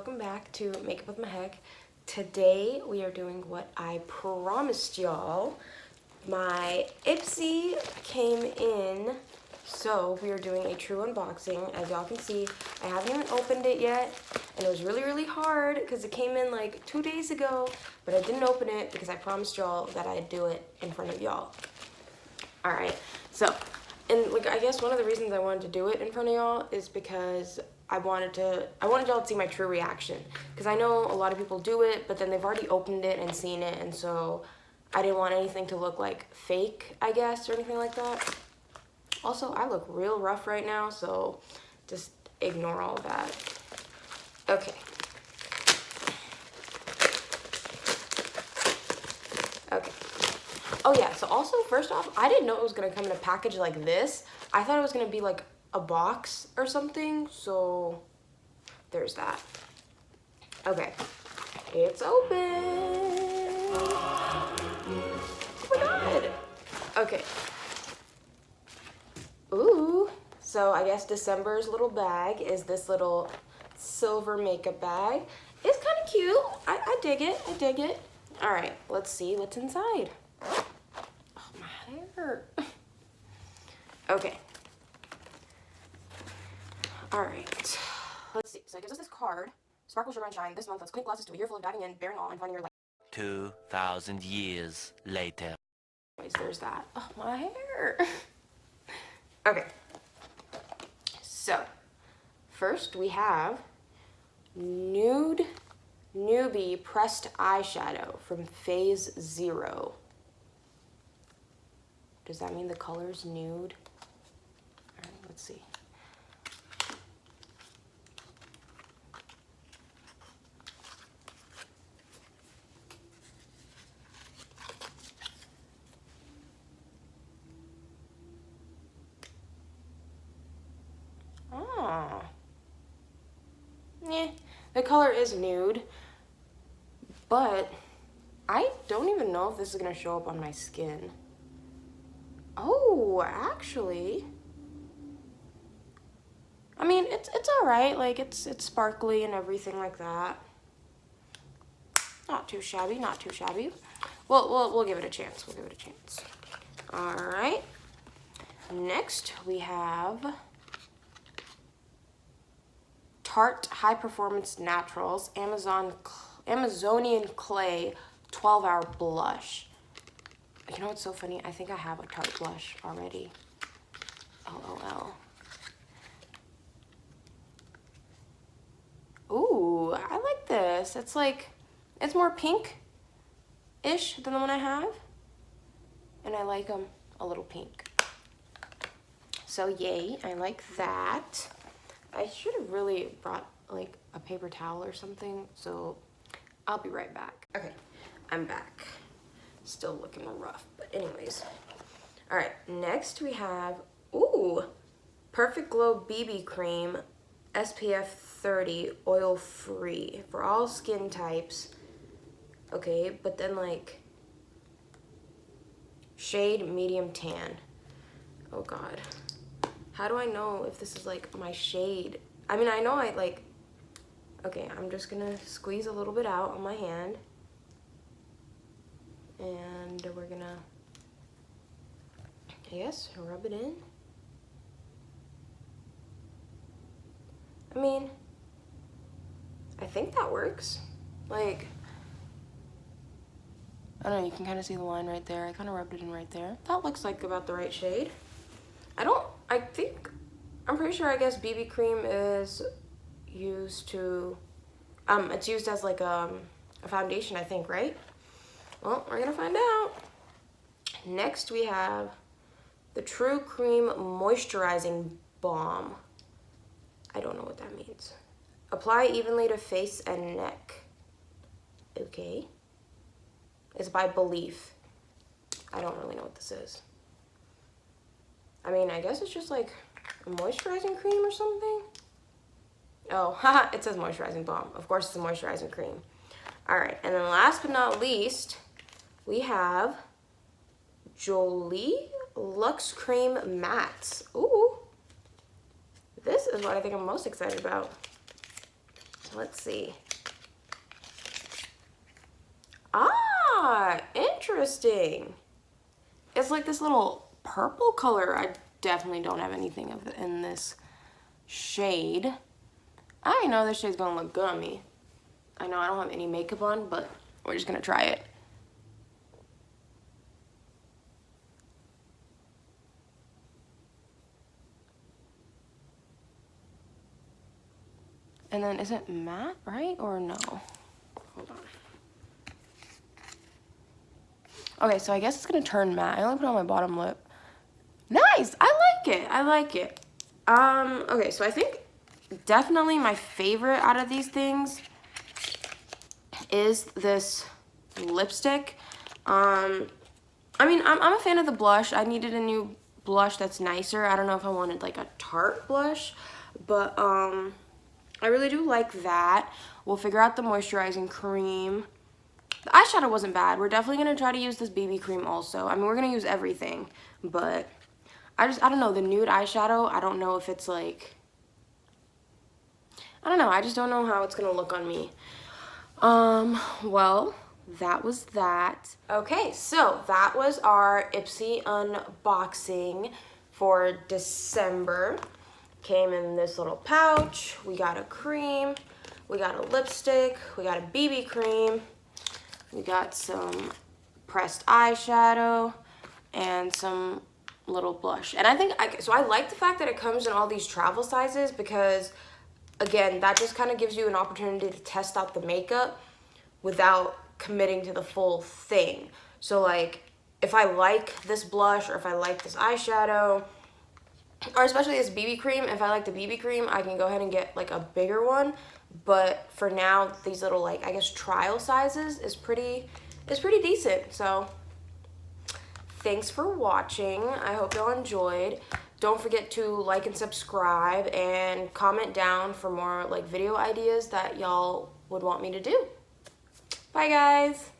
welcome back to Makeup with My Heck. Today we are doing what I promised y'all. My Ipsy came in, so we are doing a true unboxing. As y'all can see, I haven't even opened it yet, and it was really hard because it came in like 2 days ago, but I didn't open it because I promised y'all that I'd do it in front of y'all. Alright, so, and like I guess one of the reasons I wanted to do it in front of y'all is because I wanted y'all to see my true reaction, because I know a lot of people do it, but then they've already opened it and seen it, and so I didn't want anything to look like fake, I guess, or anything like that. Also, I look real rough right now, so just ignore all that. Okay. Okay. Oh yeah, so also, first off, I didn't know it was gonna come in a package like this. I thought it was gonna be like a box or something, so there's that. Okay, it's open. Oh my god. Okay. Ooh, so I guess December's little bag is this little silver makeup bag. It's kind of cute. I dig it. I dig it. All right, let's see what's inside. Oh, my hair. Okay. All right. Let's see. So it gives us this card. Sparkle, shimmer, and shine. This month, let's clink glasses to a year full of diving in, bearing all, and finding your light. 2,000 years later. Anyways, there's that. Oh, my hair. Okay. So, first we have Nude Newbie Pressed Eyeshadow from Phase 0. Does that mean the color's nude? All right, let's see. Oh. Yeah, the color is nude, but I don't even know if this is gonna show up on my skin. Oh, actually, I mean, it's all right. Like, it's sparkly and everything like that. Not too shabby, not too shabby. We'll give it a chance. We'll give it a chance. All right. Next, we have Tarte High Performance Naturals Amazonian Clay 12-Hour Blush. You know what's so funny? I think I have a Tarte blush already. LOL. Ooh, I like this. It's like, it's more pink-ish than the one I have. And I like them a little pink. So yay, I like that. I should have really brought like a paper towel or something, so I'll be right back. Okay, I'm back. Still looking rough, but anyways. All right, next we have, ooh, Perfect Glow BB Cream, SPF 30, oil free for all skin types. Okay, but then like shade medium tan. Oh God. How do I know if this is like my shade? I mean, I know I like, okay, I'm just gonna squeeze a little bit out on my hand. And we're gonna, I guess, rub it in. I mean, I think that works. Like, I don't know, you can kind of see the line right there. I kind of rubbed it in right there. That looks like about the right shade. I'm pretty sure, I guess BB cream is used to, it's used as like a foundation, I think, right? Well, we're gonna find out. Next we have the True Cream Moisturizing Balm. I don't know what that means. Apply evenly to face and neck. Okay. It's by Belief. I don't really know what this is. I mean, I guess it's just like a moisturizing cream or something. Oh, haha, it says moisturizing balm. Of course it's a moisturizing cream. All right, and then last but not least, we have Jolie Luxe Cream Mattes. Ooh, this is what I think I'm most excited about. let's see. Ah, interesting. It's like this little purple color. I definitely don't have anything of in this shade. I know this shade's gonna look good on me. I know I don't have any makeup on, but we're just gonna try it. And then is it matte, right? Or no? Hold on. Okay, so I guess it's gonna turn matte. I only put it on my bottom lip. Nice! I like it. I like it. Okay, so I think definitely my favorite out of these things is this lipstick. I mean, I'm a fan of the blush. I needed a new blush that's nicer. I don't know if I wanted like a Tarte blush, but I really do like that. We'll figure out the moisturizing cream. The eyeshadow wasn't bad. We're definitely going to try to use this BB cream also. I mean, we're going to use everything, but I don't know. The nude eyeshadow, I don't know if it's like, I don't know. I just don't know how it's going to look on me. Well, that was that. Okay, so that was our Ipsy unboxing for December. Came in this little pouch. We got a cream. We got a lipstick. We got a BB cream. We got some pressed eyeshadow and some little blush. And I think, so I like the fact that it comes in all these travel sizes because, again, that just kind of gives you an opportunity to test out the makeup without committing to the full thing. So, like, if I like this blush or if I like this eyeshadow, or especially this BB cream, if I like the BB cream, I can go ahead and get, like, a bigger one. But for now, these little, like, I guess trial sizes is pretty decent. So thanks for watching. I hope y'all enjoyed. Don't forget to like and subscribe and comment down for more like video ideas that y'all would want me to do. Bye guys.